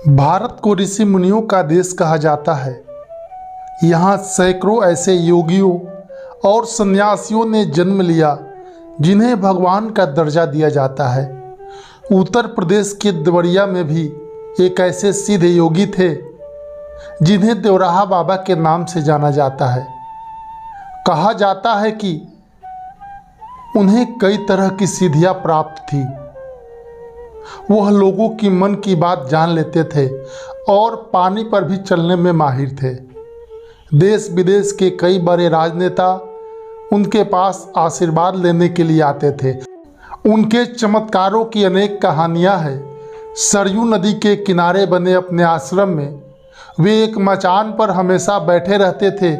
भारत को ऋषि मुनियों का देश कहा जाता है। यहाँ सैकड़ों ऐसे योगियों और सन्यासियों ने जन्म लिया जिन्हें भगवान का दर्जा दिया जाता है। उत्तर प्रदेश के देवरिया में भी एक ऐसे सिद्ध योगी थे जिन्हें देवराहा बाबा के नाम से जाना जाता है। कहा जाता है कि उन्हें कई तरह की सिद्धियां प्राप्त थी। वह लोगों की मन की बात जान लेते थे और पानी पर भी चलने में माहिर थे। देश विदेश के कई बड़े राजनेता उनके पास आशीर्वाद लेने के लिए आते थे। उनके चमत्कारों की अनेक कहानियां हैं। सरयू नदी के किनारे बने अपने आश्रम में वे एक मचान पर हमेशा बैठे रहते थे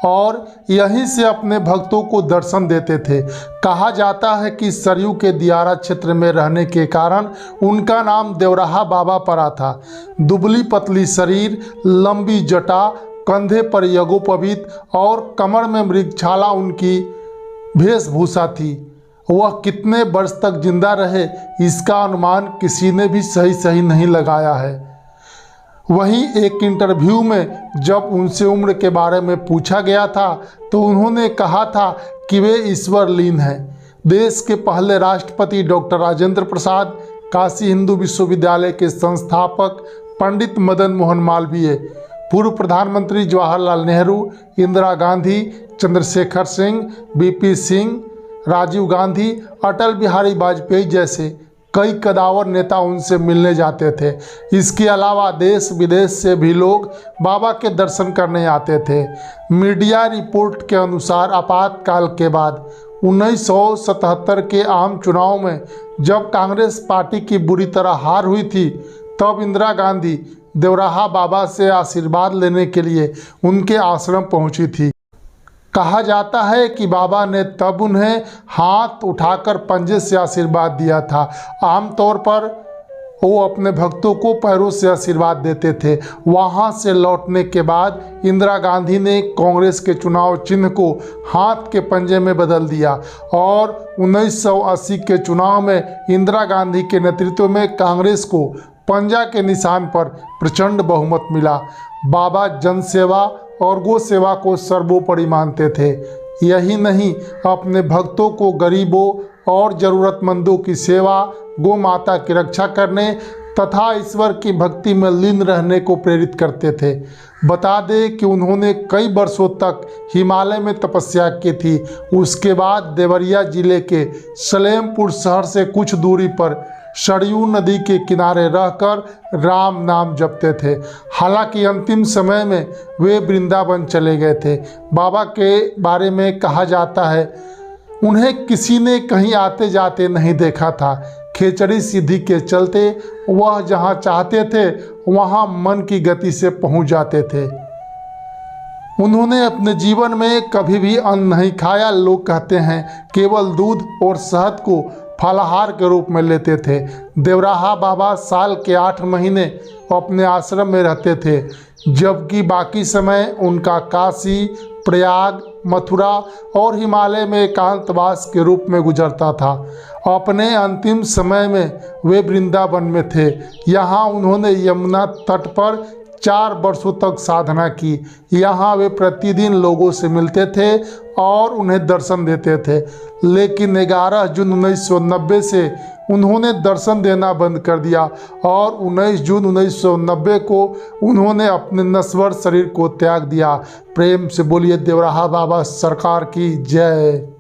और यहीं से अपने भक्तों को दर्शन देते थे। कहा जाता है कि सरयू के दियारा क्षेत्र में रहने के कारण उनका नाम देवराहा बाबा पड़ा था। दुबली पतली शरीर, लंबी जटा, कंधे पर यज्ञोपवीत और कमर में मृगछाला उनकी वेशभूषा थी। वह कितने वर्ष तक जिंदा रहे इसका अनुमान किसी ने भी सही नहीं लगाया है। वहीं एक इंटरव्यू में जब उनसे उम्र के बारे में पूछा गया था तो उन्होंने कहा था कि वे ईश्वर लीन हैं। देश के पहले राष्ट्रपति डॉक्टर राजेंद्र प्रसाद, काशी हिंदू विश्वविद्यालय के संस्थापक पंडित मदन मोहन मालवीय, पूर्व प्रधानमंत्री जवाहरलाल नेहरू, इंदिरा गांधी, चंद्रशेखर सिंह, बीपी सिंह, राजीव गांधी, अटल बिहारी वाजपेयी जैसे कई कदावर नेता उनसे मिलने जाते थे। इसके अलावा देश विदेश से भी लोग बाबा के दर्शन करने आते थे। मीडिया रिपोर्ट के अनुसार आपातकाल के बाद 1977 के आम चुनाव में जब कांग्रेस पार्टी की बुरी तरह हार हुई थी तब इंदिरा गांधी देवराहा बाबा से आशीर्वाद लेने के लिए उनके आश्रम पहुंची थी। कहा जाता है कि बाबा ने तब उन्हें हाथ उठाकर पंजे से आशीर्वाद दिया था। आमतौर पर वो अपने भक्तों को पैरों से आशीर्वाद देते थे। वहाँ से लौटने के बाद इंदिरा गांधी ने कांग्रेस के चुनाव चिन्ह को हाथ के पंजे में बदल दिया और 1980 के चुनाव में इंदिरा गांधी के नेतृत्व में कांग्रेस को पंजा के निशान पर प्रचंड बहुमत मिला। बाबा जनसेवा और गौ सेवा को सर्वोपरि मानते थे। यही नहीं, अपने भक्तों को गरीबों और ज़रूरतमंदों की सेवा, गौ माता की रक्षा करने तथा ईश्वर की भक्ति में लीन रहने को प्रेरित करते थे। बता दें कि उन्होंने कई वर्षों तक हिमालय में तपस्या की थी। उसके बाद देवरिया जिले के सलेमपुर शहर से कुछ दूरी पर सरयू नदी के किनारे रहकर राम नाम जपते थे। हालांकि अंतिम समय में वे वृंदावन चले गए थे। बाबा के बारे में कहा जाता है उन्हें किसी ने कहीं आते जाते नहीं देखा था। खेचड़ी सीधी के चलते वह जहाँ चाहते थे वहाँ मन की गति से पहुँच जाते थे। उन्होंने अपने जीवन में कभी भी अन्न नहीं खाया। लोग कहते हैं केवल दूध और शहद को फलाहार के रूप में लेते थे। देवराहा बाबा साल के 8 महीने अपने आश्रम में रहते थे, जबकि बाकी समय उनका काशी, प्रयाग, मथुरा और हिमालय में एकांतवास के रूप में गुजरता था। अपने अंतिम समय में वे वृंदावन में थे। यहाँ उन्होंने यमुना तट पर 4 वर्षों तक साधना की। यहाँ वे प्रतिदिन लोगों से मिलते थे और उन्हें दर्शन देते थे। लेकिन 11 जून 1990 से उन्होंने दर्शन देना बंद कर दिया और 19 जून 1990 को उन्होंने अपने नश्वर शरीर को त्याग दिया। प्रेम से बोलिए देवराहा बाबा सरकार की जय।